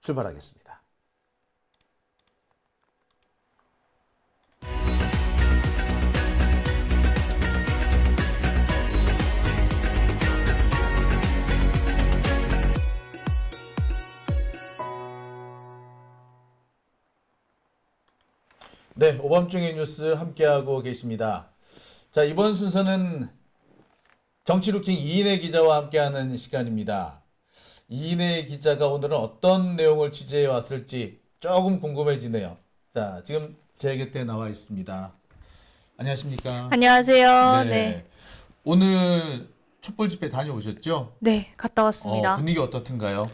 출발하겠습니다. 네, 오밤중의 뉴스 함께하고 계십니다. 자, 이번 순서는 정치루킹 이인혜 기자와 함께하는 시간입니다. 이인혜 기자가 오늘은 어떤 내용을 취재해 왔을지 조금 궁금해지네요. 자, 지금 제 곁에 나와 있습니다. 안녕하십니까? 안녕하세요. 네. 오늘 촛불 집회 다녀오셨죠? 네, 갔다 왔습니다. 분위기 어떻든가요?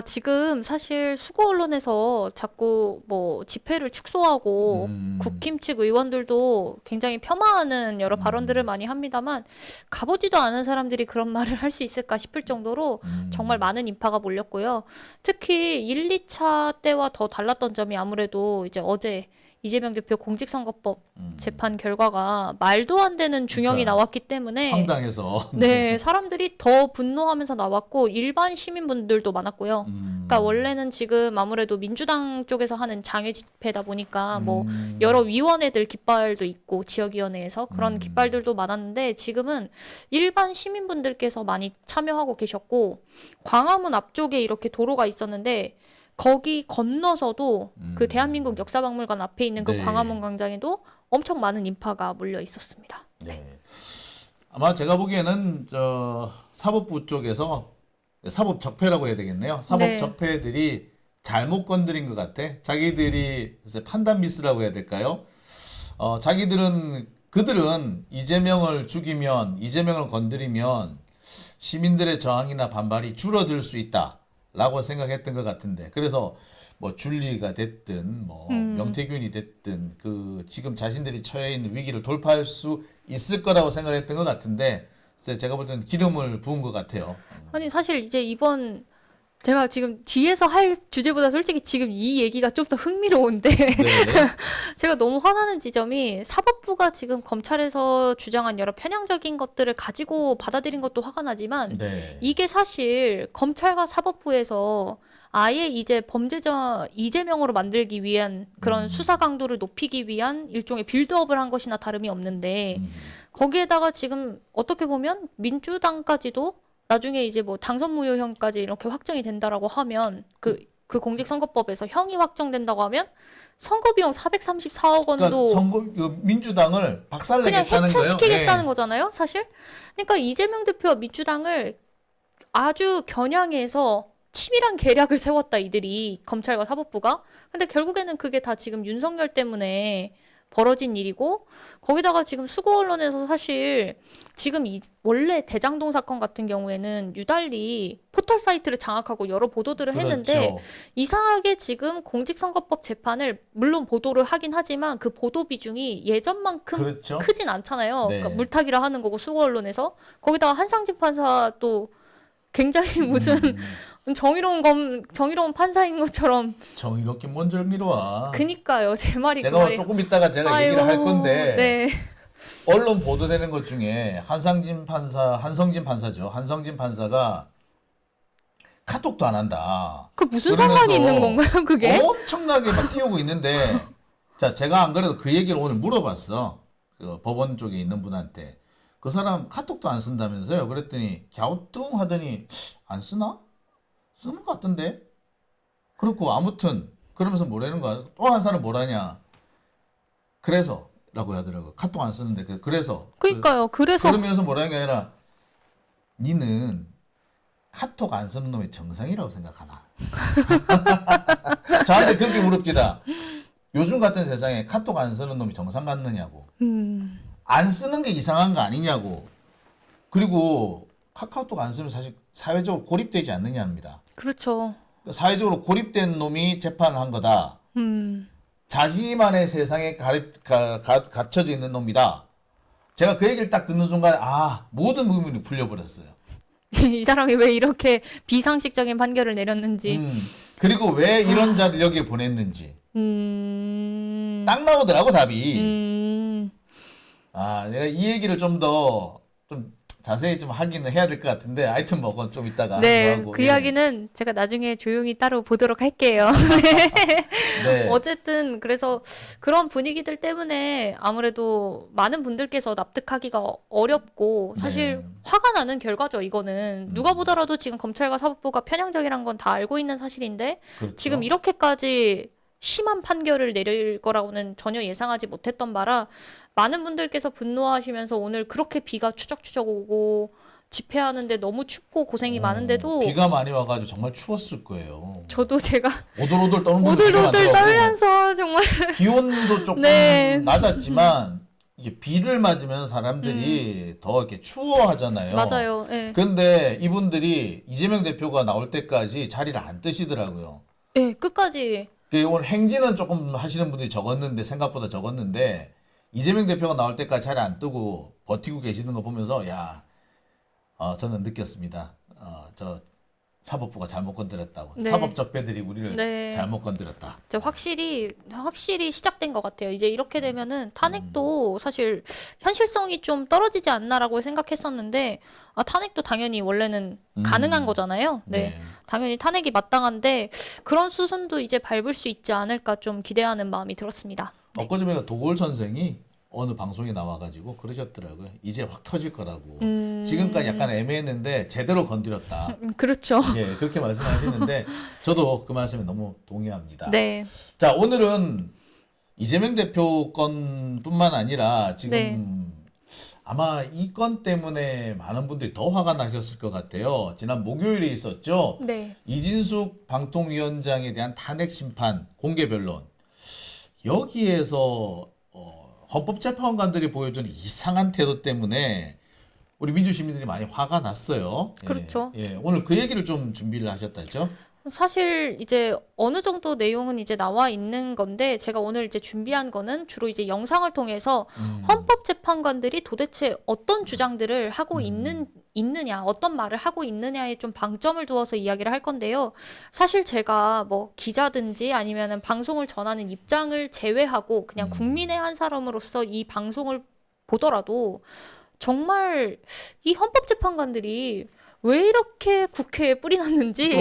지금 사실 수구 언론에서 자꾸 뭐 집회를 축소하고 국힘 측 의원들도 굉장히 폄하하는 여러 발언들을 많이 합니다만 가보지도 않은 사람들이 그런 말을 할 수 있을까 싶을 정도로 정말 많은 인파가 몰렸고요. 특히 1, 2차 때와 더 달랐던 점이 아무래도 이제 어제 이재명 대표 공직선거법 재판 결과가 말도 안 되는 중형이 그러니까 나왔기 때문에 황당해서 네, 사람들이 더 분노하면서 나왔고 일반 시민분들도 많았고요. 그러니까 원래는 지금 아무래도 민주당 쪽에서 하는 장외 집회다 보니까 뭐 여러 위원회들 깃발도 있고 지역위원회에서 그런 깃발들도 많았는데 지금은 일반 시민분들께서 많이 참여하고 계셨고 광화문 앞쪽에 이렇게 도로가 있었는데 거기 건너서도 그 대한민국 역사박물관 앞에 있는 그 네. 광화문 광장에도 엄청 많은 인파가 몰려 있었습니다. 네. 아마 제가 보기에는 사법부 쪽에서 사법 적폐라고 해야 되겠네요. 사법 네. 적폐들이 잘못 건드린 것 같아. 자기들이 글쎄 판단 미스라고 해야 될까요? 그들은 이재명을 죽이면 이재명을 건드리면 시민들의 저항이나 반발이 줄어들 수 있다라고 생각했던 것 같은데 그래서 뭐 줄리가 됐든 뭐 명태균이 됐든 그 지금 자신들이 처해 있는 위기를 돌파할 수 있을 거라고 생각했던 것 같은데 제가 볼 때는 기름을 부은 것 같아요. 아니 사실 이제 이번 제가 지금 뒤에서 할 주제보다 솔직히 지금 이 얘기가 좀 더 흥미로운데 네. 제가 너무 화나는 지점이 사법부가 지금 검찰에서 주장한 여러 편향적인 것들을 가지고 받아들인 것도 화가 나지만 네. 이게 사실 검찰과 사법부에서 아예 이제 범죄자 이재명으로 만들기 위한 그런 수사 강도를 높이기 위한 일종의 빌드업을 한 것이나 다름이 없는데 거기에다가 지금 어떻게 보면 민주당까지도 나중에 이제 뭐 당선 무효형까지 이렇게 확정이 된다라고 하면 그 공직선거법에서 형이 확정된다고 하면 선거비용 434억 원도 그러니까 민주당을 그냥 박살내겠다는 거예요. 해체시키겠다는 네. 거잖아요, 사실. 그러니까 이재명 대표와 민주당을 아주 겨냥해서 치밀한 계략을 세웠다, 이들이 검찰과 사법부가. 근데 결국에는 그게 다 지금 윤석열 때문에 벌어진 일이고 거기다가 지금 수구 언론에서 사실 지금 원래 대장동 사건 같은 경우에는 유달리 포털 사이트를 장악하고 여러 보도들을 했는데 그렇죠. 이상하게 지금 공직선거법 재판을 물론 보도를 하긴 하지만 그 보도 비중이 예전만큼 그렇죠. 크진 않잖아요. 네. 그러니까 물타기라 하는 거고 수구 언론에서 거기다가 한상진 판사 또 굉장히 무슨 정의로운 판사인 것처럼 정의롭게 뭔 정의로워. 그니까요. 제 말이 그 제가 말이 조금 이따가 제가 얘기를 할 건데 네. 언론 보도되는 것 중에 한성진 판사죠. 한성진 판사가 카톡도 안 한다. 그 무슨 상관이 있는 건가요, 그게? 엄청나게 막 띄우고 있는데 자, 제가 안 그래도 그 얘기를 오늘 물어봤어. 그 법원 쪽에 있는 분한테. 그 사람 카톡도 안 쓴다면서요. 그랬더니 갸우뚱하더니 안 쓰나? 쓰는 것 같던데. 그렇고 아무튼 그러면서 뭐라는 거야. 또 한 사람 뭐라냐. 그래서 라고 하더라고. 카톡 안 쓰는데 그래서. 그러니까요. 그래서 그러면서 뭐라는 게 아니라 니는 카톡 안 쓰는 놈이 정상이라고 생각하나? 저한테 그렇게 물읍디다. 요즘 같은 세상에 카톡 안 쓰는 놈이 정상 같느냐고. 안 쓰는 게 이상한 거 아니냐고. 그리고 카카오톡 안 쓰면 사실 사회적으로 고립되지 않느냐입니다. 그렇죠. 사회적으로 고립된 놈이 재판을 한 거다. 자신만의 세상에 갇혀져 있는 놈이다. 제가 그 얘기를 딱 듣는 순간 모든 의문이 풀려버렸어요. 이 사람이 왜 이렇게 비상식적인 판결을 내렸는지. 그리고 왜 이런 자를 여기에 보냈는지. 딱 나오더라고 답이. 내가 이 얘기를 좀 자세히 좀 하기는 해야 될 것 같은데 하여튼 뭐 그건 좀 이따가 네, 하고, 그 예. 이야기는 제가 나중에 조용히 따로 보도록 할게요. 네. 어쨌든 그래서 그런 분위기들 때문에 아무래도 많은 분들께서 납득하기가 어렵고 사실 네. 화가 나는 결과죠, 이거는. 누가 보더라도 지금 검찰과 사법부가 편향적이란 건 다 알고 있는 사실인데 그렇죠. 지금 이렇게까지 심한 판결을 내릴 거라고는 전혀 예상하지 못했던 바라 많은 분들께서 분노하시면서 오늘 그렇게 비가 추적추적 오고 집회하는데 너무 춥고 고생이 많은데도 비가 많이 와가지고 정말 추웠을 거예요. 저도 제가 오돌오돌 떠는 분들 되게 오들오들 많더라고요. 떨면서 정말 기온도 조금 네. 낮았지만 이게 비를 맞으면 사람들이 더 이렇게 추워하잖아요. 맞아요. 예. 근데 이분들이 이재명 대표가 나올 때까지 자리를 안 뜨시더라고요. 예, 끝까지 오늘 행진은 조금 하시는 분들이 적었는데 생각보다 적었는데 이재명 대표가 나올 때까지 자리 안 뜨고 버티고 계시는 거 보면서 저는 느꼈습니다. 저 사법부가 잘못 건드렸다고. 네. 사법적배들이 우리를 네. 잘못 건드렸다. 이제 확실히 시작된 것 같아요. 이제 이렇게 되면은 탄핵도 사실 현실성이 좀 떨어지지 않나라고 생각했었는데 탄핵도 당연히 원래는 가능한 거잖아요. 네. 당연히 탄핵이 마땅한데 그런 수순도 이제 밟을 수 있지 않을까 좀 기대하는 마음이 들었습니다. 엊그제 도골 선생이 어느 방송에 나와가지고 그러셨더라고요. 이제 확 터질 거라고. 지금까지 약간 애매했는데 제대로 건드렸다. 그렇죠. 예, 그렇게 말씀하시는데 저도 그 말씀에 너무 동의합니다. 네. 자, 오늘은 이재명 대표 건뿐만 아니라 지금 네. 아마 이 건 때문에 많은 분들이 더 화가 나셨을 것 같아요. 지난 목요일에 있었죠. 네. 이진숙 방통위원장에 대한 탄핵 심판 공개 변론. 여기에서 헌법재판관들이 보여준 이상한 태도 때문에 우리 민주시민들이 많이 화가 났어요. 그렇죠. 예, 오늘 그 얘기를 좀 준비를 하셨다죠? 사실 이제 어느 정도 내용은 이제 나와 있는 건데 제가 오늘 이제 준비한 거는 주로 이제 영상을 통해서 헌법재판관들이 도대체 어떤 주장들을 하고 있느냐, 어떤 말을 하고 있느냐에 좀 방점을 두어서 이야기를 할 건데요. 사실 제가 뭐 기자든지 아니면은 방송을 전하는 입장을 제외하고 그냥 국민의 한 사람으로서 이 방송을 보더라도 정말 이 헌법재판관들이 왜 이렇게 국회에 뿌리 났는지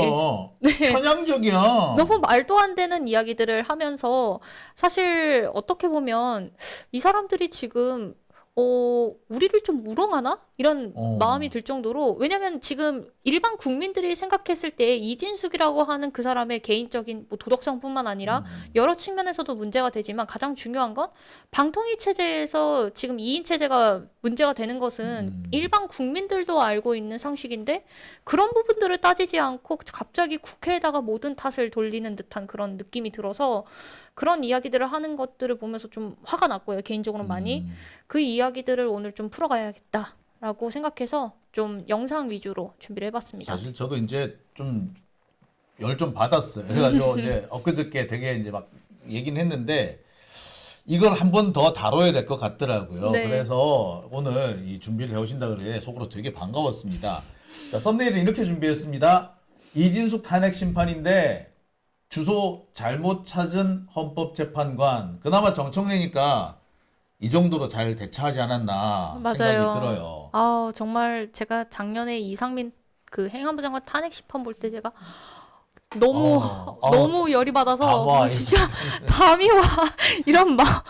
편향적이야. 너무 말도 안 되는 이야기들을 하면서 사실 어떻게 보면 이 사람들이 지금 우리를 좀 우롱하나? 이런 마음이 들 정도로 왜냐면 지금 일반 국민들이 생각했을 때 이진숙이라고 하는 그 사람의 개인적인 뭐 도덕성뿐만 아니라 여러 측면에서도 문제가 되지만 가장 중요한 건 방통위 체제에서 지금 2인 체제가 문제가 되는 것은 일반 국민들도 알고 있는 상식인데 그런 부분들을 따지지 않고 갑자기 국회에다가 모든 탓을 돌리는 듯한 그런 느낌이 들어서 그런 이야기들을 하는 것들을 보면서 좀 화가 났고요. 개인적으로 많이. 그 이야기들을 오늘 좀 풀어가야겠다라고 생각해서 좀 영상 위주로 준비를 해봤습니다. 사실 저도 이제 좀 열 좀 받았어요. 그래가지고 이제 엊그저께 되게 이제 막 얘기는 했는데 이걸 한 번 더 다뤄야 될 것 같더라고요. 네. 그래서 오늘 이 준비를 해오신다 그래 속으로 되게 반가웠습니다. 자, 썸네일은 이렇게 준비했습니다. 이진숙 탄핵 심판인데 주소 잘못 찾은 헌법재판관. 그나마 정청래니까 이 정도로 잘 대처하지 않았나 맞아요. 생각이 들어요. 정말 제가 작년에 이상민 그 행안부 장관 탄핵 심판 볼 때 제가 너무 너무 열이 받아서 진짜 담이 와 이런 막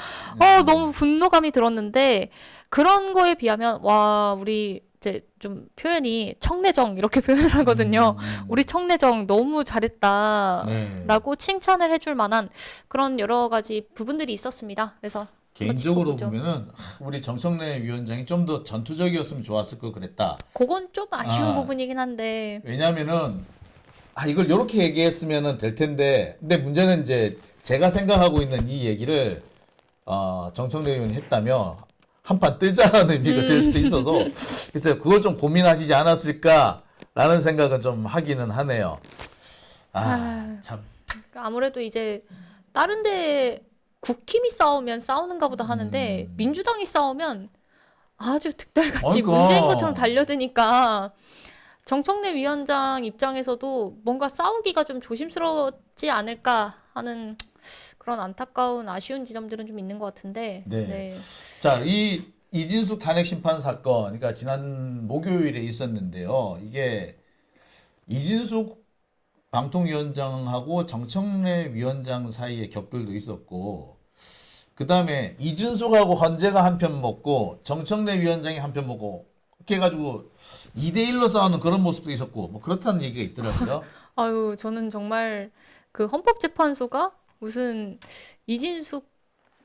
너무 분노감이 들었는데 그런 거에 비하면 와 우리 이제 좀 표현이 청래정 이렇게 표현을 하거든요. 우리 청래정 너무 잘했다라고 칭찬을 해줄 만한 그런 여러 가지 부분들이 있었습니다. 그래서 개인적으로 보면은 우리 정청래 위원장이 좀 더 전투적이었으면 좋았을 걸 그랬다. 그건 좀 아쉬운 부분이긴 한데 왜냐면은 이걸 이렇게 얘기했으면은 될 텐데 근데 문제는 이제 제가 생각하고 있는 이 얘기를 정청래 의원이 했다면 한판 뜨자라는 의미가 될 수도 있어서 글쎄요 그걸 좀 고민하시지 않았을까라는 생각은 좀 하기는 하네요. 참. 아무래도 이제 다른 데 국힘이 싸우면 싸우는가 보다 하는데 민주당이 싸우면 아주 득달같이 문재인 것처럼 달려드니까 정청래 위원장 입장에서도 뭔가 싸우기가 좀 조심스럽지 않을까 하는 그런 안타까운 아쉬운 지점들은 좀 있는 것 같은데. 네. 자, 이 이진숙 탄핵 심판 사건, 그러니까 지난 목요일에 있었는데요. 이게 이진숙 방통위원장하고 정청래 위원장 사이에 격돌도 있었고, 그 다음에 이준석하고 헌재가 한 편 먹고 정청래 위원장이 한 편 먹고 이렇게 해가지고 2대1로 싸우는 그런 모습도 있었고 뭐 그렇다는 얘기가 있더라고요. 아유, 저는 정말 그 헌법재판소가 무슨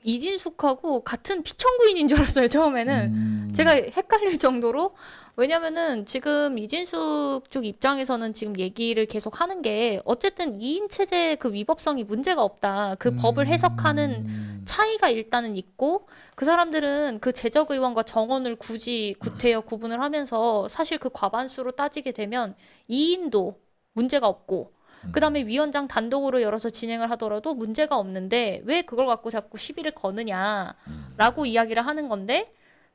이진숙하고 같은 피청구인인 줄 알았어요, 처음에는. 제가 헷갈릴 정도로. 왜냐면은 지금 이진숙 쪽 입장에서는 지금 얘기를 계속 하는 게 어쨌든 2인 체제 그 위법성이 문제가 없다. 그 법을 해석하는 차이가 일단은 있고 그 사람들은 그 재적 의원과 정원을 굳이 구태여 구분을 하면서 사실 그 과반수로 따지게 되면 2인도 문제가 없고 그다음에 위원장 단독으로 열어서 진행을 하더라도 문제가 없는데 왜 그걸 갖고 자꾸 시비를 거느냐라고 이야기를 하는 건데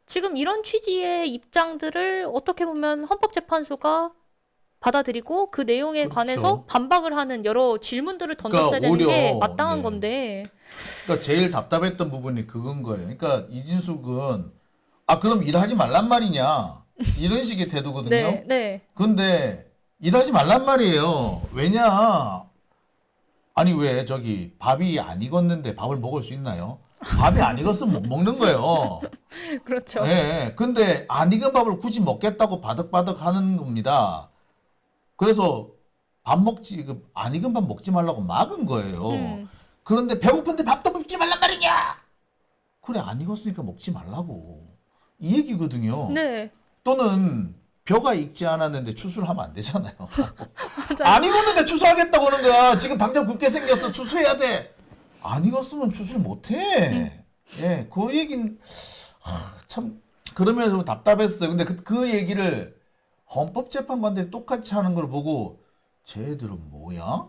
지금 이런 취지의 입장들을 어떻게 보면 헌법재판소가 받아들이고 그 내용에 그렇죠. 관해서 반박을 하는 여러 질문들을 던졌어야 그러니까 되는 게 오히려, 마땅한 네. 건데 그러니까 제일 답답했던 부분이 그건 거예요. 그러니까 이진숙은 아 그럼 일하지 말란 말이냐 이런 식의 태도거든요. 네, 네. 근데 일하지 말란 말이에요. 왜냐? 아니 왜 저기 밥이 안 익었는데 밥을 먹을 수 있나요? 밥이 안 익었으면 못 먹는 거예요. 그렇죠. 예. 근데 안 익은 밥을 굳이 먹겠다고 바득바득 하는 겁니다. 그래서 밥 먹지 안 익은 밥 먹지 말라고 막은 거예요. 그런데 배고픈데 밥도 먹지 말란 말이냐? 그래 안 익었으니까 먹지 말라고 이 얘기거든요. 네. 또는 벼가 익지 않았는데 추수를 하면 안 되잖아요. 맞아요. 안 익었는데 추수하겠다고 하는 거야. 지금 당장 굽게 생겼어. 추수해야 돼. 안 익었으면 추수를 못 해. 예, 그 얘긴 참 그러면서 좀 답답했어요. 근데 그 얘기를 헌법재판관들이 똑같이 하는 걸 보고 쟤들은 뭐야?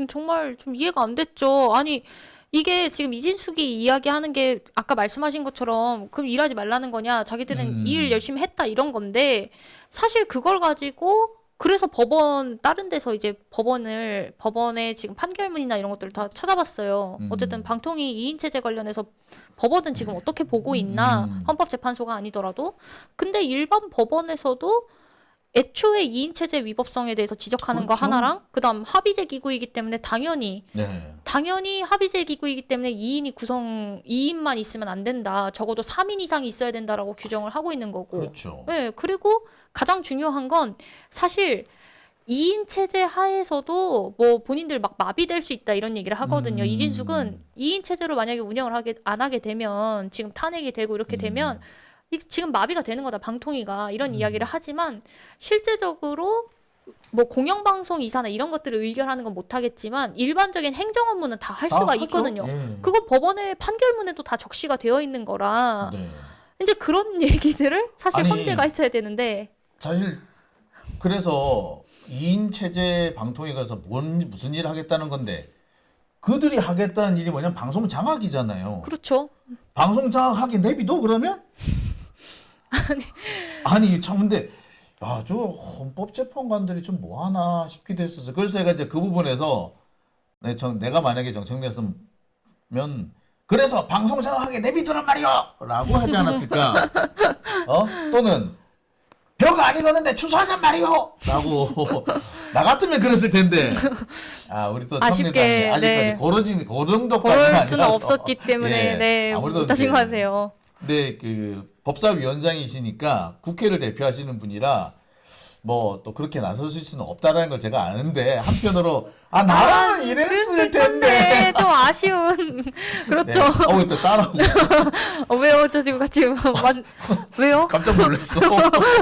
정말 좀 이해가 안 됐죠. 아니, 이게 지금 이진숙이 이야기하는 게 아까 말씀하신 것처럼 그럼 일하지 말라는 거냐? 자기들은 일 열심히 했다 이런 건데 사실 그걸 가지고 그래서 다른 데서 이제 법원의 지금 판결문이나 이런 것들을 다 찾아봤어요. 어쨌든 방통위 2인 체제 관련해서 법원은 지금 어떻게 보고 있나? 헌법재판소가 아니더라도. 근데 일반 법원에서도 애초에 2인 체제 위법성에 대해서 지적하는 거 그렇죠. 하나랑 그다음 합의제 기구이기 때문에 네. 당연히 합의제 기구이기 때문에 2인만 있으면 안 된다. 적어도 3인 이상이 있어야 된다라고 규정을 하고 있는 거고. 그렇죠. 네, 그리고 가장 중요한 건 사실 2인 체제 하에서도 뭐 본인들 막 마비될 수 있다 이런 얘기를 하거든요. 이진숙은 2인 체제로 만약에 운영을 안 하게 되면 지금 탄핵이 되고 이렇게 되면 지금 마비가 되는 거다 방통위가 이런 이야기를 하지만 실제적으로 뭐 공영방송 이사나 이런 것들을 의결하는 건 못하겠지만 일반적인 행정 업무는 다 할 수가 하죠. 있거든요. 예. 그건 법원의 판결문에도 다 적시가 되어 있는 거라 네. 이제 그런 얘기들을 사실 아니, 헌재가 했어야 되는데 사실 그래서 2인 체제 방통위 가서 무슨 일을 하겠다는 건데 그들이 하겠다는 일이 뭐냐면 방송 장악이잖아요. 그렇죠. 방송 장악하게 내비둬 그러면? 아니 참 근데 야, 저 헌법재판관들이 좀 뭐하나 싶기도 했었어요. 그래서 제가 이제 그 부분에서 내가 만약에 정청래였으면 그래서 방송 장악하게 내비두란 말이요! 라고 하지 않았을까? 또는 벼가 안 익었는데 추수하잔 말이요! 라고 나 같으면 그랬을 텐데 우리 또 아쉽게, 청래단이 아직까지 그 정도까지는 그럴 수는 아니라서. 없었기 때문에 예, 네, 아무래도 못하신 이제 것 같아요. 근데 그 법사위원장이시니까 국회를 대표하시는 분이라 뭐 또 그렇게 나서실 수는 없다라는 걸 제가 아는데 한편으로 나라는 이랬을 텐데 좀 아쉬운 그렇죠. 네. 또 따라오고 왜요? 저 지금 같이 왜요? 깜짝 놀랐어.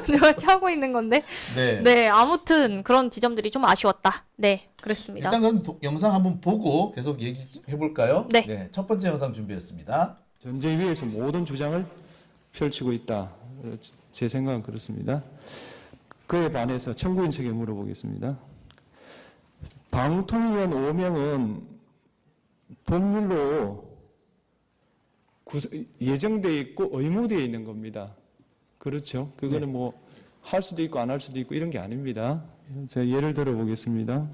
내가 하고 있는 건데. 네. 네, 아무튼 그런 지점들이 좀 아쉬웠다. 네, 그렇습니다. 일단 그럼 영상 한번 보고 계속 얘기해 볼까요? 네. 첫 번째 영상 준비했습니다. 전제 위에서 모든 주장을 펼치고 있다. 제 생각은 그렇습니다. 그에 반해서 청구인 측에 물어보겠습니다. 방통위원 5명은 법률로 예정되어 있고 의무되어 있는 겁니다. 그렇죠? 그거는 뭐 할 수도 있고 안 할 수도 있고 이런 게 아닙니다. 제가 예를 들어 보겠습니다.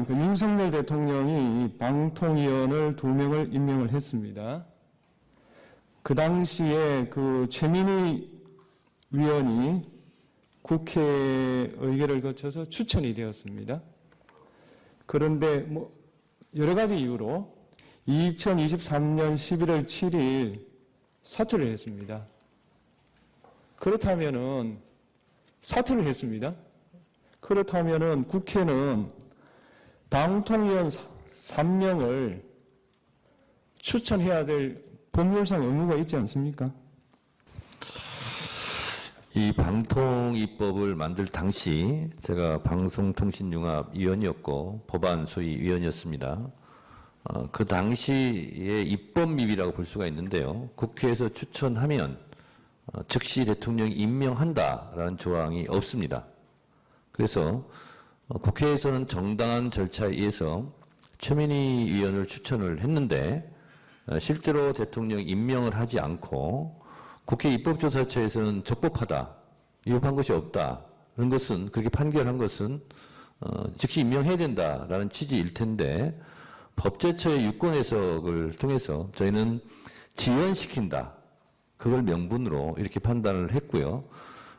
윤석열 대통령이 방통위원을 2명을 임명을 했습니다. 그 당시에 그 최민희 위원이 국회 의결을 거쳐서 추천이 되었습니다. 그런데 뭐 여러 가지 이유로 2023년 11월 7일 사퇴를 했습니다. 그렇다면은 사퇴를 했습니다. 그렇다면은 국회는 방통위원 3명을 추천해야 될 법률상 의무가 있지 않습니까? 이 방통위법을 만들 당시 제가 방송통신융합위원이었고 법안 소위위원이었습니다. 그 당시의 입법미비라고 볼 수가 있는데요. 국회에서 추천하면 즉시 대통령이 임명한다라는 조항이 없습니다. 그래서 국회에서는 정당한 절차에 의해서 최민희 위원을 추천을 했는데 실제로 대통령이 임명을 하지 않고 국회 입법조사처에서는 적법하다, 위법한 것이 없다. 그런 것은 그렇게 판결한 것은 즉시 임명해야 된다라는 취지일 텐데 법제처의 유권 해석을 통해서 저희는 지연시킨다. 그걸 명분으로 이렇게 판단을 했고요.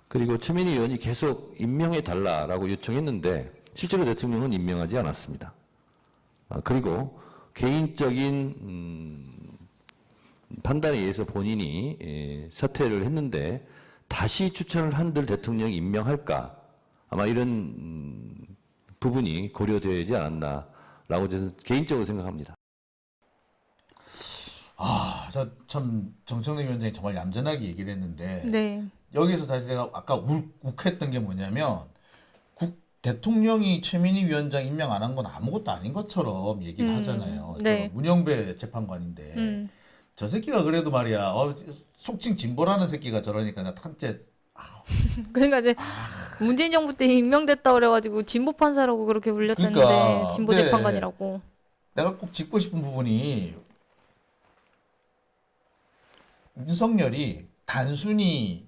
그리고 최민희 의원이 계속 임명해 달라라고 요청했는데 실제로 대통령은 임명하지 않았습니다. 그리고 개인적인 판단에 의해서 본인이 사퇴를 했는데 다시 추천을 한들 대통령이 임명할까? 아마 이런 부분이 고려되지 않았나라고 저는 개인적으로 생각합니다. 저 참 정청래 위원장이 정말 얌전하게 얘기를 했는데 네. 여기서 다시 제가 아까 욱했던 게 뭐냐면 대통령이 최민희 위원장 임명 안 한 건 아무것도 아닌 것처럼 얘기를 하잖아요. 네. 저 문영배 재판관인데 저 새끼가 그래도 말이야 속칭 진보라는 새끼가 저러니까 나 탄재 그러니까 이제 문재인 정부 때 임명됐다 그래가지고 진보 판사라고 그렇게 불렸다는데 그러니까, 진보 네. 재판관이라고. 내가 꼭 짚고 싶은 부분이 윤석열이 단순히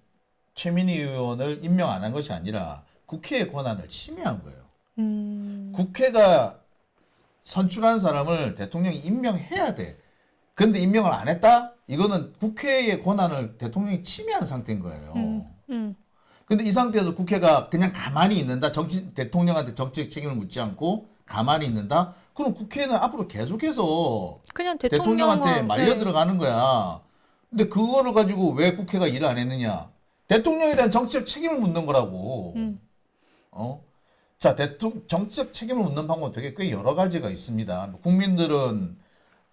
최민희 의원을 임명 안 한 것이 아니라 국회의 권한을 침해한 거예요. 국회가 선출한 사람을 대통령이 임명해야 돼. 근데 임명을 안 했다? 이거는 국회의 권한을 대통령이 침해한 상태인 거예요. 근데 이 상태에서 국회가 그냥 가만히 있는다? 대통령한테 정치적 책임을 묻지 않고 가만히 있는다? 그럼 국회는 앞으로 계속해서 그냥 대통령한테 말려 네. 들어가는 거야. 근데 그거를 가지고 왜 국회가 일을 안 했느냐? 대통령에 대한 정치적 책임을 묻는 거라고. 자, 정치적 책임을 묻는 방법 되게 꽤 여러 가지가 있습니다. 국민들은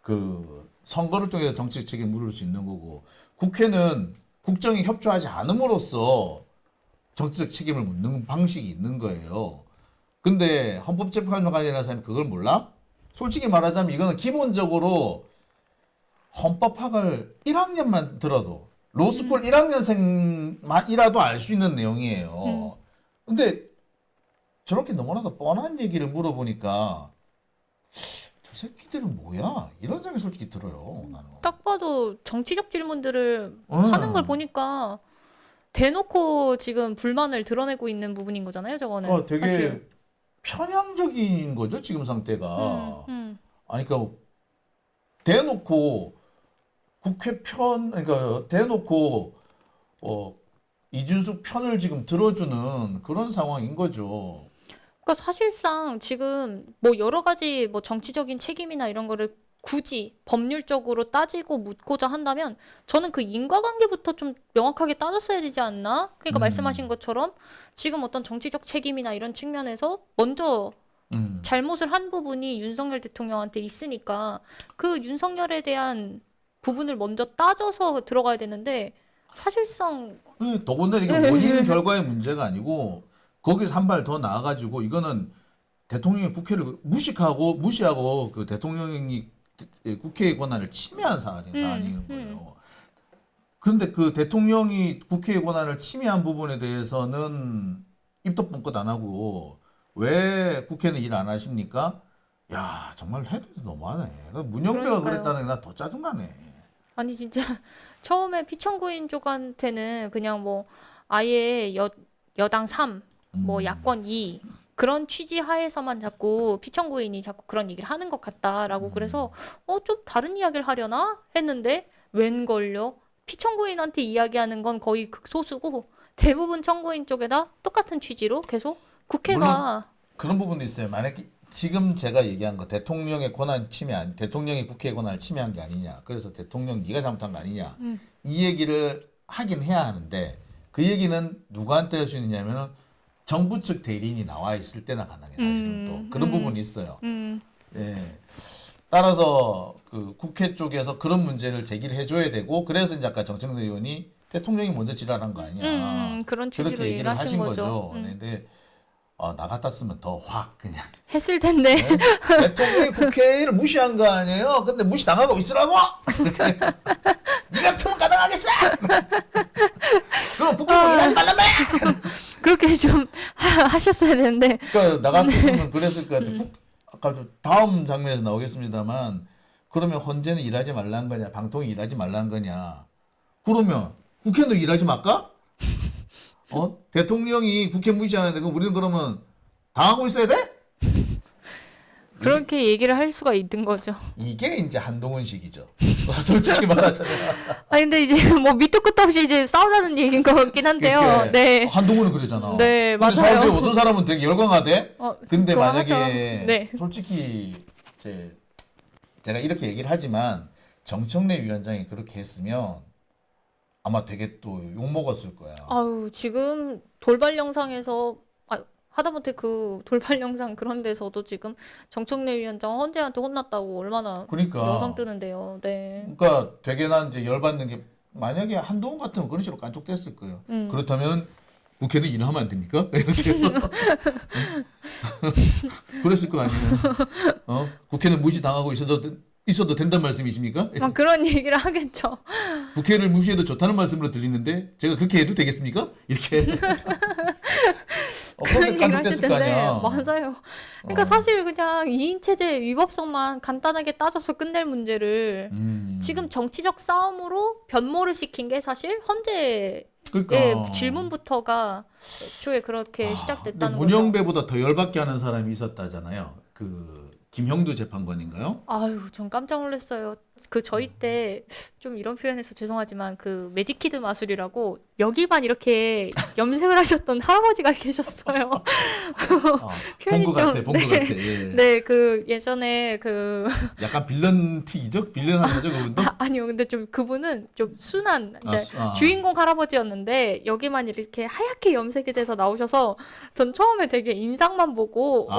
그 선거를 통해서 정치적 책임을 물을 수 있는 거고, 국회는 국정에 협조하지 않음으로써 정치적 책임을 묻는 방식이 있는 거예요. 근데 헌법재판관이라는 사람이 그걸 몰라? 솔직히 말하자면 이거는 기본적으로 헌법학을 1학년만 들어도 로스쿨 1학년생만이라도 알 수 있는 내용이에요. 근데 저렇게 너무나도 뻔한 얘기를 물어보니까 저 새끼들은 뭐야? 이런 생각이 솔직히 들어요. 나는. 딱 봐도 정치적 질문들을 하는 걸 보니까 대놓고 지금 불만을 드러내고 있는 부분인 거잖아요. 저거는 되게 사실. 편향적인 거죠 지금 상태가. 아니 그러니까 대놓고 국회 그러니까 대놓고 이준석 편을 지금 들어주는 그런 상황인 거죠. 그러니까 사실상 지금 뭐 여러 가지 뭐 정치적인 책임이나 이런 거를 굳이 법률적으로 따지고 묻고자 한다면 저는 그 인과관계부터 좀 명확하게 따졌어야 되지 않나? 그러니까 말씀하신 것처럼 지금 어떤 정치적 책임이나 이런 측면에서 먼저 잘못을 한 부분이 윤석열 대통령한테 있으니까 그 윤석열에 대한 부분을 먼저 따져서 들어가야 되는데 사실상 더군다나 이게 원인 결과의 문제가 아니고 거기서 한 발 더 나아가지고 이거는 대통령이 국회를 무시하고 그 대통령이 국회의 권한을 침해한 사안인 거예요. 그런데 그 대통령이 국회의 권한을 침해한 부분에 대해서는 입도 뻥끗 안 하고 왜 국회는 일 안 하십니까? 야 정말 해도 너무하네. 문영배가 그러니까요. 그랬다는 게 나 더 짜증나네. 아니 진짜 처음에 피청구인 쪽한테는 그냥 뭐 아예 여당 3, 뭐 야권 2 그런 취지 하에서만 자꾸 피청구인이 자꾸 그런 얘기를 하는 것 같다라고 그래서 좀 다른 이야기를 하려나 했는데 웬걸요? 피청구인한테 이야기하는 건 거의 극소수고 대부분 청구인 쪽에다 똑같은 취지로 계속 국회가 그런 부분도 있어요. 만약에 지금 제가 얘기한 거 대통령의 권한 침해 아니 대통령이 국회의 권한을 침해한 게 아니냐. 그래서 대통령 네가 잘못한 거 아니냐. 이 얘기를 하긴 해야 하는데 그 얘기는 누구한테 할 수 있느냐면은 정부 측 대리인이 나와 있을 때나 가능해 사실은 또 그런 부분이 있어요. 예. 따라서 그 국회 쪽에서 그런 문제를 제기를 해줘야 되고 그래서 이제 아까 정청래 의원이 대통령이 먼저 지랄한 거 아니냐. 그런 취지로 그렇게 얘기를 얘기를 하신 하신 거죠. 거죠. 네, 근데 나 같았으면 더 확 그냥 했을 텐데. 네? 대통령이 국회를 무시한 거 아니에요? 근데 무시 당하고 있으라고? 니 같으면 가능하겠어? 그럼 국회 뭐 일하지 말라며? 그렇게 좀 하셨어야 되는데. 그러니까 나 같았으면 그랬을 것 같아. 아까 다음 장면에서 나오겠습니다만 그러면 헌재는 일하지 말라는 거냐? 방통위 일하지 말라는 거냐? 그러면 국회는 일하지 말까? 대통령이 국회 무시하는데 그럼 우리는 그러면 당하고 있어야 돼? 그렇게 얘기를 할 수가 있는 거죠. 이게 이제 한동훈식이죠. 솔직히 말하자면. 아 근데 이제 뭐 밑도 끝도 없이 이제 싸우자는 얘기인 것 같긴 한데요. 그러니까 네. 한동훈은 그러잖아. 네, 근데 맞아요. 사람들이 어떤 사람은 되게 열광하대. 근데 좋아하죠. 만약에 네. 솔직히 제가 이렇게 얘기를 하지만 정청래 위원장이 그렇게 했으면 아마 되게 또 욕먹었을 거야. 아유 지금 돌발 영상에서 하다못해 그 돌발 영상 그런 데서도 지금 정청래 위원장 헌재한테 혼났다고 얼마나 그러니까. 영상 뜨는데요. 네. 그러니까 되게 난 이제 열받는 게 만약에 한동훈 같으면 그런 식으로 깐족됐을 거예요. 그렇다면 국회는 일하면 안 됩니까? 이렇게 그랬을 거 아니에요. 국회는 무시당하고 있어도 된다는 말씀이십니까? 막 그런 얘기를 하겠죠. 국회를 무시해도 좋다는 말씀으로 들리는데 제가 그렇게 해도 되겠습니까? 이렇게 그런 그렇게 얘기를 하실 간섭됐을 거 텐데 아니야. 맞아요. 그러니까 사실 그냥 이인 체제 위법성만 간단하게 따져서 끝낼 문제를 지금 정치적 싸움으로 변모를 시킨 게 사실 헌재의 그러니까. 질문부터가 애초에 그렇게 근데 시작됐다는 거죠. 문영배보다 더 열받게 하는 사람이 있었다잖아요. 그 김형두 재판관인가요? 아유, 전 깜짝 놀랐어요. 그 저희 때 좀 이런 표현해서 죄송하지만 그 매직키드 마술이라고 여기만 이렇게 염색을 하셨던 할아버지가 계셨어요. 표현이 본것 같아, 좀- 본것 같아. 예. 네, 그 예전에 그 약간 빌런 티죠? 빌런한 거죠, 그분도? 아니요, 근데 좀 그분은 좀 순한 이제 아. 주인공 할아버지였는데 여기만 이렇게 하얗게 염색이 돼서 나오셔서 전 처음에 되게 인상만 보고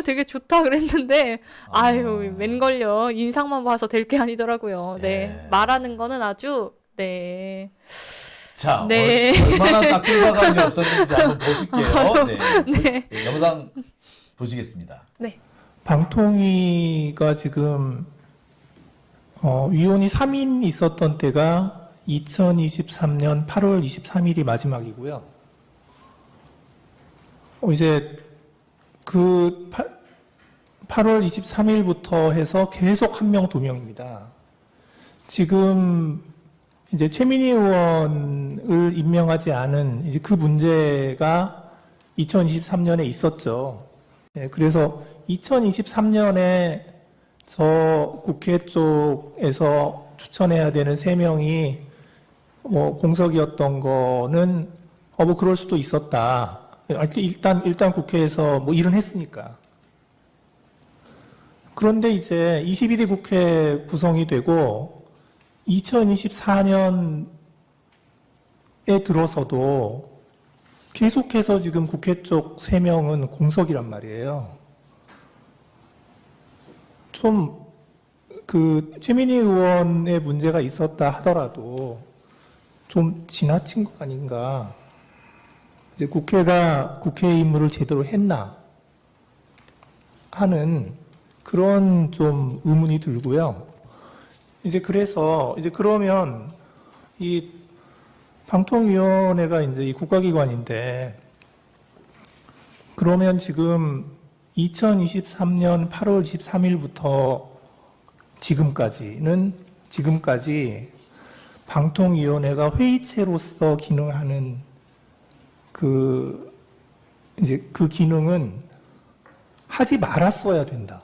되게 좋다 그랬는데 아유 웬걸요 인상만 봐서 될 게 아니더라고요. 네 예. 말하는 거는 아주 네. 자, 네. 얼마나 따끔하감이 없었는지 한번 보실게요. 네. 네, 영상 보시겠습니다. 네. 방통위가 지금 위원이 3인 있었던 때가 2023년 8월 23일이 마지막이고요. 이제 그 8월 23일부터 해서 계속 한 명, 두 명입니다. 지금 이제 최민희 의원을 임명하지 않은 이제 그 문제가 2023년에 있었죠. 네, 그래서 2023년에 저 국회 쪽에서 추천해야 되는 3명이 뭐 공석이었던 거는 뭐 그럴 수도 있었다. 일단 국회에서 뭐 일은 했으니까. 그런데 이제 21대 국회 구성이 되고 2024년에 들어서도 계속해서 지금 국회 쪽 3명은 공석이란 말이에요. 좀 최민희 의원의 문제가 있었다 하더라도 좀 지나친 거 아닌가. 이제 국회가 국회의 임무를 제대로 했나 하는 그런 좀 의문이 들고요. 이제 그래서 이제 그러면 이 방통위원회가 이제 이 국가기관인데 그러면 지금 2023년 8월 13일부터 지금까지 방통위원회가 회의체로서 기능하는 그 기능은 하지 말았어야 된다.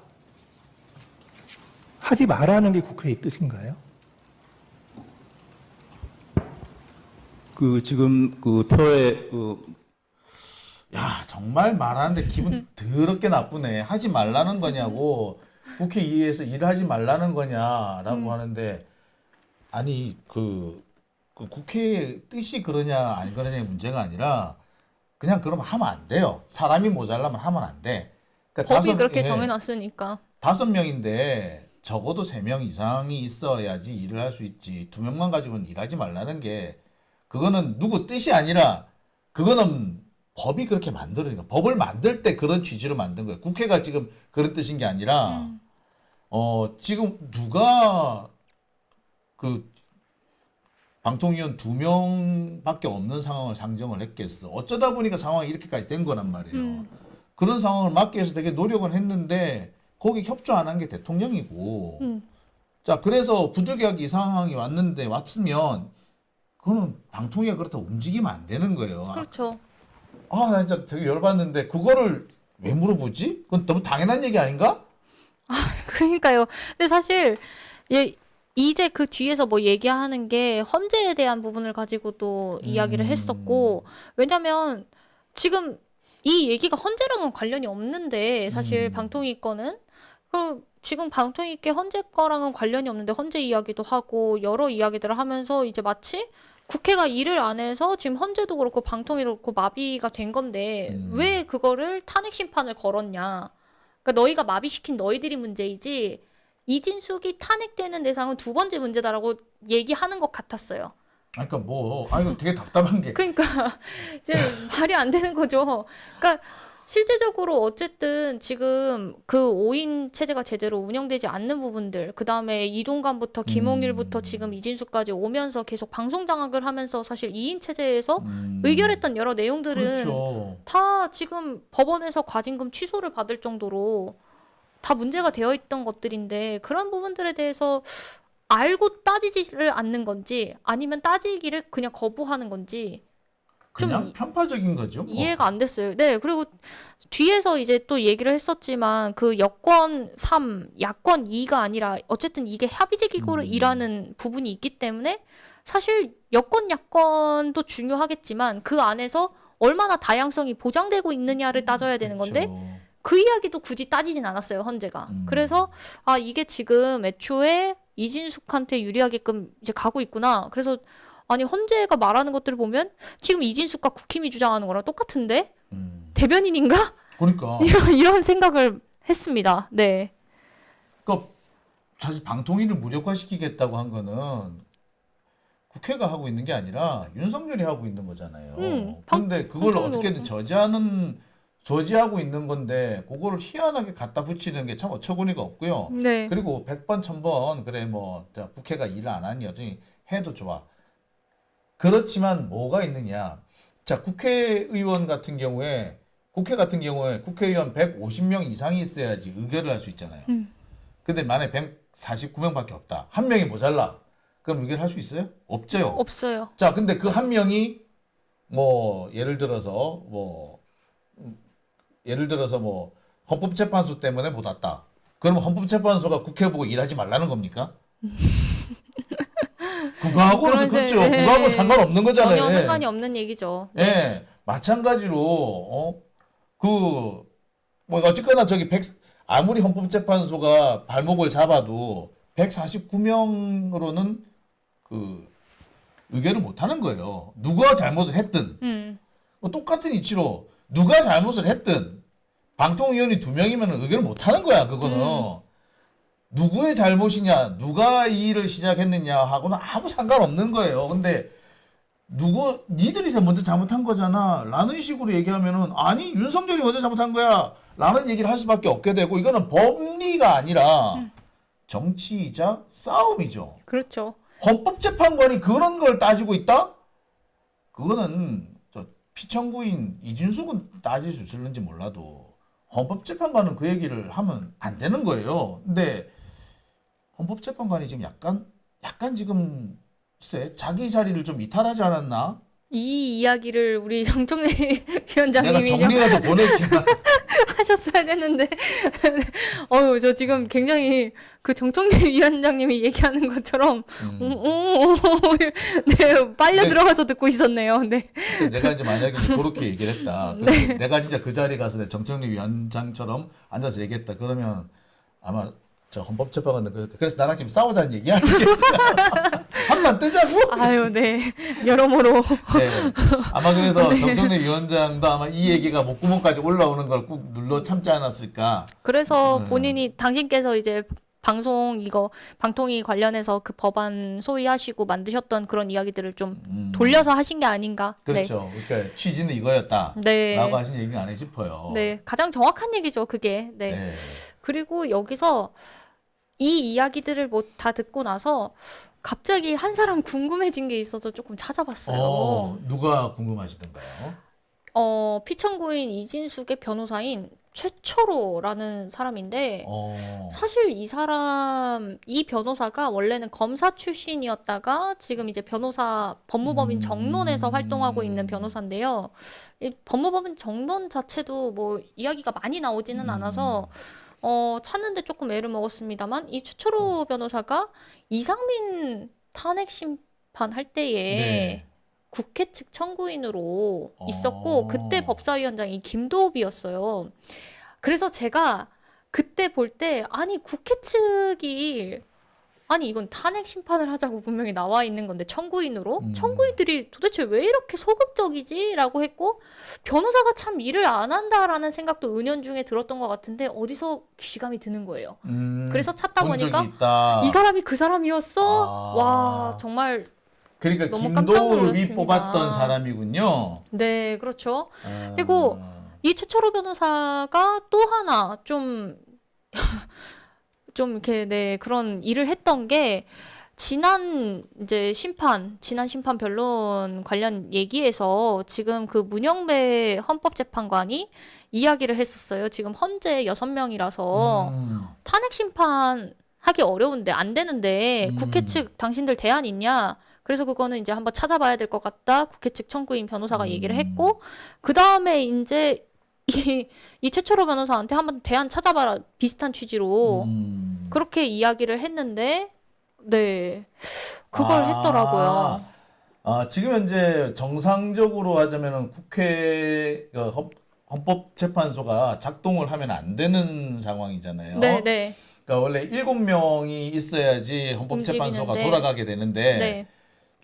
하지 말라는 게 국회의 뜻인가요? 그 지금 그 표에 야, 정말 말하는데 기분 더럽게 나쁘네. 하지 말라는 거냐고, 국회의회에서 일하지 말라는 거냐라고 하는데, 아니, 그 국회의 뜻이 그러냐, 안 그러냐의 문제가 아니라, 그냥 그러면 하면 안 돼요. 사람이 모자라면 하면 안 돼. 그러니까 법이 그렇게 예, 정해놨으니까. 5명인데, 적어도 3명 이상이 있어야지 일을 할 수 있지. 2명만 가지고는 일하지 말라는 게, 그거는 누구 뜻이 아니라, 그거는 법이 그렇게 만들어니까 법을 만들 때 그런 취지로 만든 거예요. 국회가 지금 그런 뜻인 게 아니라 지금 누가 그 방통위원 2명밖에 없는 상황을 상정을 했겠어. 어쩌다 보니까 상황이 이렇게까지 된 거란 말이에요. 그런 상황을 막기 위해서 되게 노력은 했는데 거기 협조 안 한 게 대통령이고 자 그래서 부득이하게 이 상황이 왔으면 그거는 방통위가 그렇다고 움직이면 안 되는 거예요. 그렇죠. 아, 나 진짜 되게 열받는데 그거를 왜 물어보지? 그건 너무 당연한 얘기 아닌가? 그러니까요. 근데 사실 이제 그 뒤에서 뭐 얘기하는 게 헌재에 대한 부분을 가지고도 이야기를 했었고 왜냐면 지금 이 얘기가 헌재랑은 관련이 없는데 사실 방통위 거는 그리고 지금 방통위께 헌재 거랑은 관련이 없는데 헌재 이야기도 하고 여러 이야기들을 하면서 이제 마치 국회가 일을 안 해서 지금 헌재도 그렇고 방통위도 그렇고 마비가 된 건데 왜 그거를 탄핵 심판을 걸었냐. 그러니까 너희가 마비시킨 너희들이 문제이지 이진숙이 탄핵되는 대상은 2번째 문제다라고 얘기하는 것 같았어요. 그러니까 뭐, 이거 되게 답답한 게. 그러니까 이제 말이 안 되는 거죠. 그러니까 실제적으로 어쨌든 지금 그 5인 체제가 제대로 운영되지 않는 부분들, 그 다음에 이동관부터 김홍일부터 지금 이진수까지 오면서 계속 방송 장악을 하면서 사실 2인 체제에서 의결했던 여러 내용들은 그렇죠. 다 지금 법원에서 과징금 취소를 받을 정도로 다 문제가 되어 있던 것들인데 그런 부분들에 대해서 알고 따지지를 않는 건지 아니면 따지기를 그냥 거부하는 건지 그냥 편파적인 거죠. 이해가 안 됐어요. 네, 그리고 뒤에서 이제 또 얘기를 했었지만 그 여권 3, 야권 2가 아니라 어쨌든 이게 협의제 기구로 일하는 부분이 있기 때문에 사실 여권, 야권도 중요하겠지만 그 안에서 얼마나 다양성이 보장되고 있느냐를 따져야 되는 건데 그렇죠. 그 이야기도 굳이 따지진 않았어요, 헌재가. 그래서 이게 지금 애초에 이진숙한테 유리하게끔 이제 가고 있구나. 그래서 아니 헌재가 말하는 것들을 보면 지금 이진숙과 국힘이 주장하는 거랑 똑같은데 대변인인가? 그러니까. 이런 생각을 했습니다. 네. 그러니까 사실 방통위를 무력화시키겠다고 한 거는 국회가 하고 있는 게 아니라 윤석열이 하고 있는 거잖아요. 그런데 그걸 방통위로. 어떻게든 저지하고 있는 건데 그거를 희한하게 갖다 붙이는 게 참 어처구니가 없고요. 네. 그리고 100번 1000번 그래 뭐 국회가 일을 안 하니 여전히 해도 좋아. 그렇지만 뭐가 있느냐. 자, 국회의원 같은 경우에 국회의원 150명 이상이 있어야지 의결을 할 수 있잖아요. 근데 만약에 149명밖에 없다. 한 명이 모자라. 그럼 의결할 수 있어요? 없죠. 없어요. 자, 근데 그 한 명이 뭐 예를 들어서 헌법재판소 때문에 못 왔다. 그러면 헌법재판소가 국회 보고 일하지 말라는 겁니까? 그거하고는 그렇죠. 그거하고 상관없는 거잖아요. 전혀 상관이 없는 얘기죠. 예, 마찬가지로 뭐 어쨌거나 아무리 헌법재판소가 발목을 잡아도 149명으로는 그 의결을 못 하는 거예요. 누가 잘못을 했든 똑같은 이치로 누가 잘못을 했든 방통위원이 2명이면 의결을 못 하는 거야. 그거는 누구의 잘못이냐, 누가 이 일을 시작했느냐 하고는 아무 상관없는 거예요. 근데 니들이 먼저 잘못한 거잖아 라는 식으로 얘기하면은 아니 윤석열이 먼저 잘못한 거야 라는 얘기를 할 수밖에 없게 되고 이거는 법리가 아니라 정치이자 싸움이죠. 그렇죠. 헌법재판관이 그런 걸 따지고 있다? 그거는 피청구인 이준숙은 따질 수 있을는지 몰라도 헌법재판관은 그 얘기를 하면 안 되는 거예요. 근데 헌법재판관이 지금 약간 지금 글쎄 자기 자리를 좀 이탈하지 않았나? 이 이야기를 우리 정청래 내가 위원장님이 정리해서 보내기만 하셨어야 얘기해야 되는데 어유 저 지금 굉장히 그 정청래 위원장님이 얘기하는 것처럼 네 빨려 네. 들어가서 듣고 있었네요. 네. 내가 이제 만약에 그렇게 얘기를 했다. 그래서 내가 진짜 그 자리에 가서 내 정청래 위원장처럼 앉아서 얘기했다. 그러면 아마 저 헌법재판관 그래서 나랑 지금 싸우자는 얘기 아니겠지? 한판 뜨자고? 아유 네 여러모로 네. 아마 그래서 정청래 위원장도 아마 이 얘기가 목구멍까지 올라오는 걸 꾹 눌러 참지 않았을까? 그래서 본인이 당신께서 이제 방송 이거 방통위 관련해서 그 법안 소위하시고 만드셨던 그런 이야기들을 좀 돌려서 하신 게 아닌가. 그렇죠. 그러니까 취지는 이거였다. 네. 라고 하신 얘기는 아닐까 싶어요. 네. 가장 정확한 얘기죠, 그게. 네. 네. 그리고 여기서 이 이야기들을 뭐 다 듣고 나서 갑자기 한 사람 궁금해진 게 있어서 조금 찾아봤어요. 누가 궁금하시던가요? 피청구인 이진숙의 변호사인 최철호라는 사람인데 사실 이 변호사가 원래는 검사 출신이었다가 지금 이제 변호사 법무법인 정론에서 활동하고 있는 변호사인데요. 이 법무법인 정론 자체도 뭐 이야기가 많이 나오지는 않아서 찾는데 조금 애를 먹었습니다만 이 최철호 변호사가 이상민 탄핵 심판할 때에 네. 국회 측 청구인으로 있었고 그때 법사위원장이 김도읍이었어요. 그래서 제가 그때 볼 때 아니 국회 측이 아니 이건 탄핵 심판을 하자고 분명히 나와 있는 건데 청구인으로 청구인들이 도대체 왜 이렇게 소극적이지라고 했고 변호사가 참 일을 안 한다라는 생각도 은연중에 들었던 것 같은데 어디서 기시감이 드는 거예요. 그래서 찾다 본 적이 보니까 있다. 이 사람이 그 사람이었어? 아. 와 정말 그러니까 너무 깜짝 김도읍이 놀랐습니다. 뽑았던 사람이군요. 네 그렇죠. 그리고 이 최철호 변호사가 또 하나 좀 이렇게 네 그런 일을 했던 게 지난 심판 변론 관련 얘기에서 지금 그 문영배 헌법재판관이 이야기를 했었어요. 지금 헌재 6명이라서 탄핵 심판 하기 어려운데 안 되는데 국회 측 당신들 대안 있냐? 그래서 그거는 이제 한번 찾아봐야 될 것 같다. 국회 측 청구인 변호사가 얘기를 했고 그 다음에 이제 이 최철호 변호사한테 한번 대안 찾아봐라 비슷한 취지로 그렇게 이야기를 했는데 네 그걸 했더라고요. 지금 현재 정상적으로 하자면은 국회 헌법재판소가 작동을 하면 안 되는 상황이잖아요. 네. 그러니까 원래 7명이 있어야지 헌법재판소가 움직이는데. 돌아가게 되는데 네.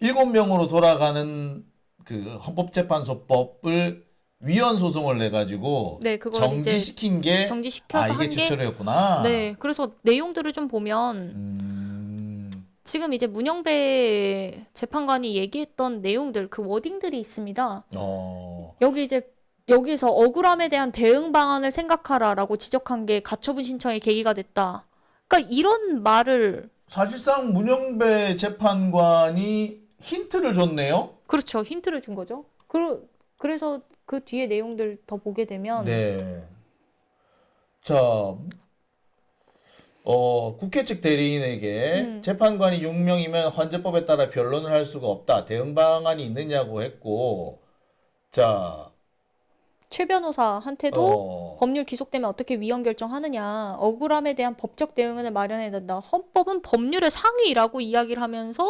7명으로 돌아가는 그 헌법재판소법을 위헌 소송을 내 가지고 네, 그걸 정지시킨 게 정지시켜서 이게 한 게 최철호였구나. 네. 그래서 내용들을 좀 보면 지금 이제 문영배 재판관이 얘기했던 내용들 그 워딩들이 있습니다. 여기서 억울함에 대한 대응 방안을 생각하라라고 지적한 게 가처분 신청의 계기가 됐다. 그러니까 이런 말을 사실상 문영배 재판관이 힌트를 줬네요. 그렇죠. 힌트를 준 거죠. 그래서 그 뒤에 내용들 더 보게 되면 네. 자, 국회 측 대리인에게 재판관이 6명이면 헌재법에 따라 변론을 할 수가 없다. 대응 방안이 있느냐고 했고, 자, 최 변호사한테도 법률 기속되면 어떻게 위헌 결정하느냐, 억울함에 대한 법적 대응을 마련해야 된다. 헌법은 법률의 상위라고 이야기를 하면서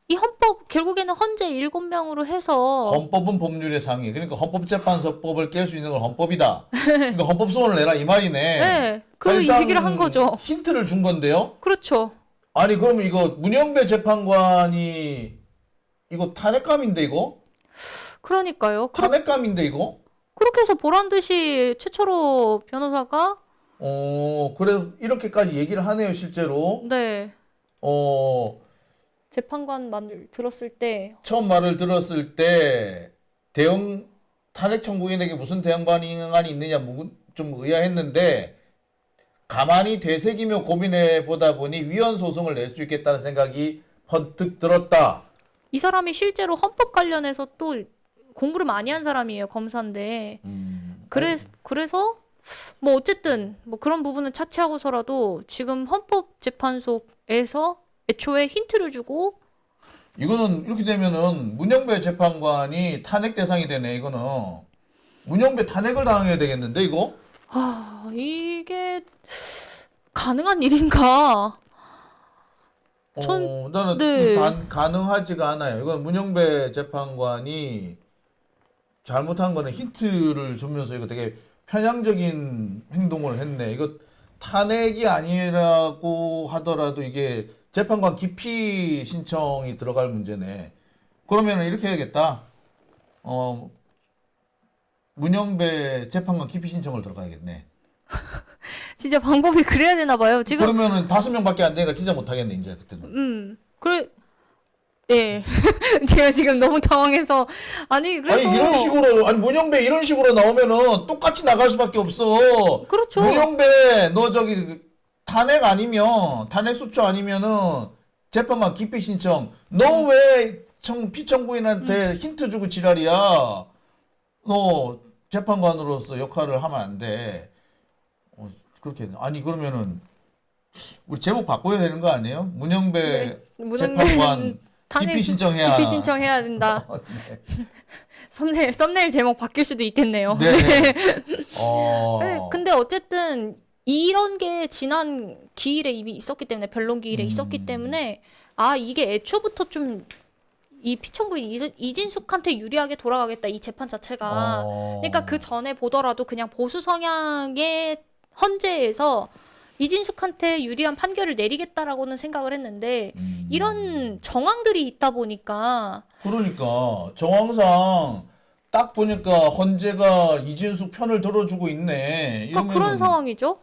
이 헌법 결국에는 헌재 7명으로 해서 헌법은 법률의 상위. 그러니까 헌법재판소법을 깰 수 있는 건 헌법이다. 그러니까 헌법소원을 내라 이 말이네. 네, 그 사실상 얘기를 한 거죠. 힌트를 준 건데요. 그렇죠. 아니 그러면 이거 문영배 재판관이 이거 탄핵감인데 이거? 그러니까요. 탄핵감인데 이거? 그렇게 해서 보란 듯이 최철호 변호사가 그래 이렇게까지 얘기를 하네요 실제로. 네 재판관 말을 들었을 때 처음 말을 들었을 때 대응 탄핵 청구인에게 무슨 대응 방안이 있느냐 좀 의아했는데 가만히 되새기며 고민해 보다 보니 위헌 소송을 낼 수 있겠다는 생각이 번뜩 들었다. 이 사람이 실제로 헌법 관련해서 또 공부를 많이 한 사람이에요. 검사인데. 그래서 뭐 어쨌든 뭐 그런 부분은 차치하고서라도 지금 헌법재판소에서 애초에 힌트를 주고 이거는 이렇게 되면은 문영배 재판관이 탄핵 대상이 되네. 이거는 문영배 탄핵을 당해야 되겠는데 이거? 아, 이게 가능한 일인가? 나는 네. 가능하지가 않아요. 이건 문영배 재판관이 잘못한 거는 힌트를 주면서 이거 되게 편향적인 행동을 했네. 이거 탄핵이 아니라고 하더라도 이게 재판관 기피 신청이 들어갈 문제네. 그러면 이렇게 해야겠다. 문영배 재판관 기피 신청을 들어가야겠네. 진짜 방법이 그래야 되나 봐요. 지금 그러면은 5명밖에 안 되니까 진짜 못 하겠네 이제 그때는. 그래. 예. 제가 지금 너무 당황해서 아니 그래서 아니 이런 식으로 아니 문영배 이런 식으로 나오면은 똑같이 나갈 수밖에 없어. 그렇죠. 문영배 너 저기 탄핵 아니면 탄핵 소추 아니면은 재판관 기피 신청. 너 왜 피청구인한테 힌트 주고 지랄이야? 너 재판관으로서 역할을 하면 안 돼. 그렇게 아니 그러면은 우리 제목 바꿔야 되는 거 아니에요? 문영배 재판관 기피 신청해야. 기피 신청해야 된다. 썸네일 제목 바뀔 수도 있겠네요. 네. 근데 어쨌든 이런 게 지난 기일에 이미 있었기 때문에 변론 기일에 있었기 때문에 아 이게 애초부터 좀 이 피청구인 이진숙한테 유리하게 돌아가겠다 이 재판 자체가. 그러니까 그 전에 보더라도 그냥 보수 성향의 헌재에서 이진숙한테 유리한 판결을 내리겠다라고는 생각을 했는데 이런 정황들이 있다 보니까 그러니까 정황상 딱 보니까 헌재가 이진숙 편을 들어주고 있네. 그러니까 그런 이러면은- 상황이죠.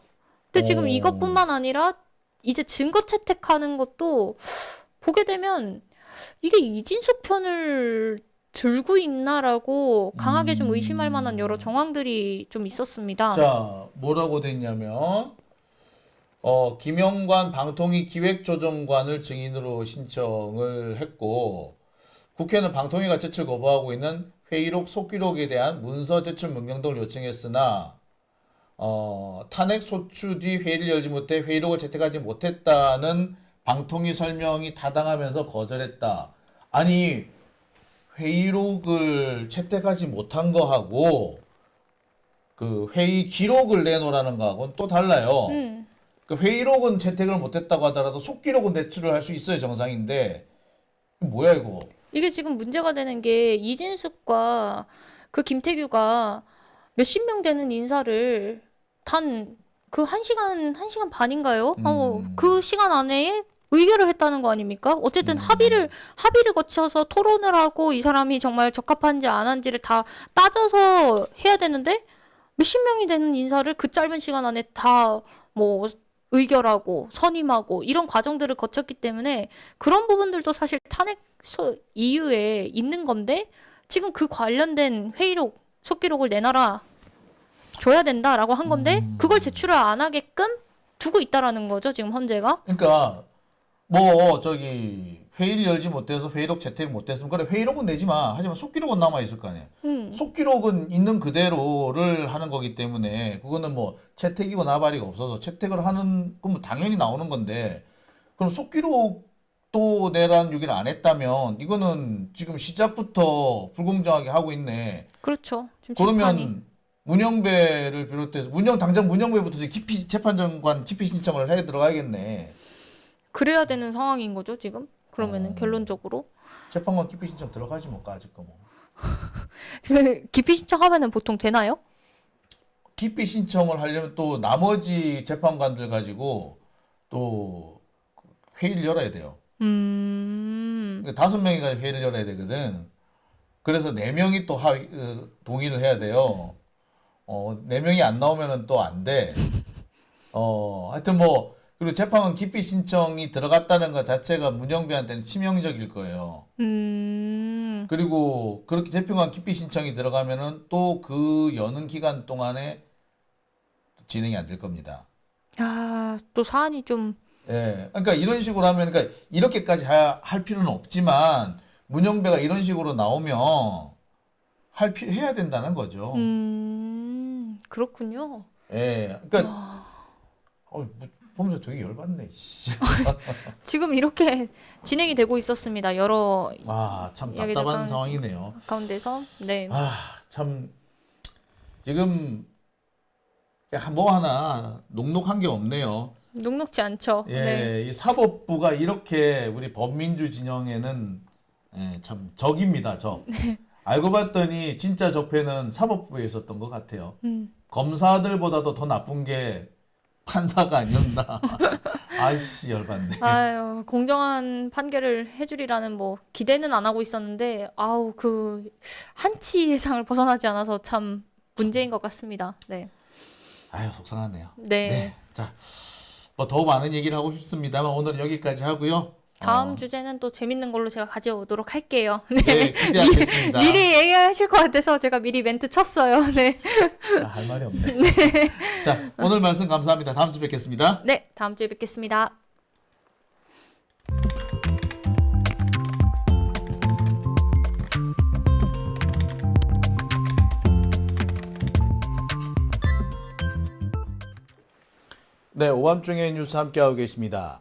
근데 지금 어. 이것뿐만 아니라 이제 증거 채택하는 것도 보게 되면 이게 이진숙 편을 들고 있나라고 강하게 좀 의심할 만한 여러 정황들이 좀 있었습니다. 자, 뭐라고 됐냐면 김영관 방통위 기획조정관을 증인으로 신청을 했고 국회는 방통위가 제출 거부하고 있는 회의록 속기록에 대한 문서 제출 명령 등을 요청했으나 탄핵 소추 뒤 회의를 열지 못해 회의록을 채택하지 못했다는 방통위 설명이 타당하면서 거절했다. 아니 회의록을 채택하지 못한 거하고 그 회의 기록을 내놓으라는 거하고는 또 달라요. 그 회의록은 채택을 못했다고 하더라도 속기록은 제출을 할 수 있어요. 정상인데 뭐야 이거? 이게 지금 문제가 되는 게 이진숙과 그 김태규가 몇십 명 되는 인사를 단 그 1시간 반인가요? 그 시간 안에 의결을 했다는 거 아닙니까? 어쨌든 합의를 거쳐서 토론을 하고 이 사람이 정말 적합한지 안 한지를 다 따져서 해야 되는데 몇십 명이 되는 인사를 그 짧은 시간 안에 다 뭐 의결하고 선임하고 이런 과정들을 거쳤기 때문에 그런 부분들도 사실 탄핵 이유에 있는 건데 지금 그 관련된 회의록, 속기록을 내놔라 줘야 된다라고 한 건데 그걸 제출을 안 하게끔 두고 있다라는 거죠 지금 헌재가. 그러니까 뭐 저기 회의를 열지 못해서 회의록 채택 못했으면 그래 회의록은 내지 마. 하지만 속기록은 남아 있을 거 아니에요. 속기록은 있는 그대로를 하는 거기 때문에 그거는 뭐 채택이고 나발이가 없어서 채택을 하는 그럼 뭐 당연히 나오는 건데 그럼 속기록도 내란 요기를 안 했다면 이거는 지금 시작부터 불공정하게 하고 있네. 그렇죠. 지금 재판이. 그러면 문영배를 비롯해서 당장 문영배부터 기피 재판장관 기피 신청을 해 들어가야겠네. 그래야 되는 상황인 거죠 지금. 그러면은 결론적으로 재판관 기피 신청 들어가지 뭐 까짓 거 뭐. 그 기피 신청하면은 보통 되나요? 기피 신청을 하려면 또 나머지 재판관들 가지고 또 회의를 열어야 돼요. 그러니까 5명이 가지고 회의를 열어야 되거든. 그래서 4명이 또 동의를 해야 돼요. 4명이 안 나오면은 또 안 돼. 하여튼 뭐 그리고 재판관 기피 신청이 들어갔다는 것 자체가 문영배한테는 치명적일 거예요. 그리고 그렇게 재판관 기피 신청이 들어가면은 또 그 여는 기간 동안에 진행이 안 될 겁니다. 아, 또 사안이 좀 예. 그러니까 이런 식으로 하면 그러니까 이렇게까지 할 필요는 없지만 문영배가 이런 식으로 나오면 해야 된다는 거죠. 그렇군요. 예. 그러니까 보면서 되게 열받네. 씨. 지금 이렇게 진행이 되고 있었습니다. 여러 참 이야기들 답답한 상황이네요. 가운데서 네. 참 지금 뭐 하나 녹록한 게 없네요. 녹록지 않죠. 예, 네. 이 사법부가 이렇게 우리 법민주 진영에는 참 적입니다, 적. 알고 봤더니 진짜 적폐는 사법부에 있었던 것 같아요. 검사들보다도 더 나쁜 게 판사가 아니었나. 아이씨, 열받네. 아유, 공정한 판결을 해주리라는 뭐 기대는 안 하고 있었는데, 아우, 그 한치 예상을 벗어나지 않아서 참 문제인 것 같습니다. 네. 아유, 속상하네요. 네. 자, 뭐 더 많은 얘기를 하고 싶습니다만 오늘은 여기까지 하고요. 다음 주제는 또 재밌는 걸로 제가 가져오도록 할게요. 네, 기대하겠습니다. 미리 얘기하실 것 같아서 제가 미리 멘트 쳤어요. 네. 할 말이 없네. 자, 오늘 말씀 감사합니다. 다음 주에 뵙겠습니다. 네, 다음 주에 뵙겠습니다. 네, 오밤중의 뉴스 함께하고 계십니다.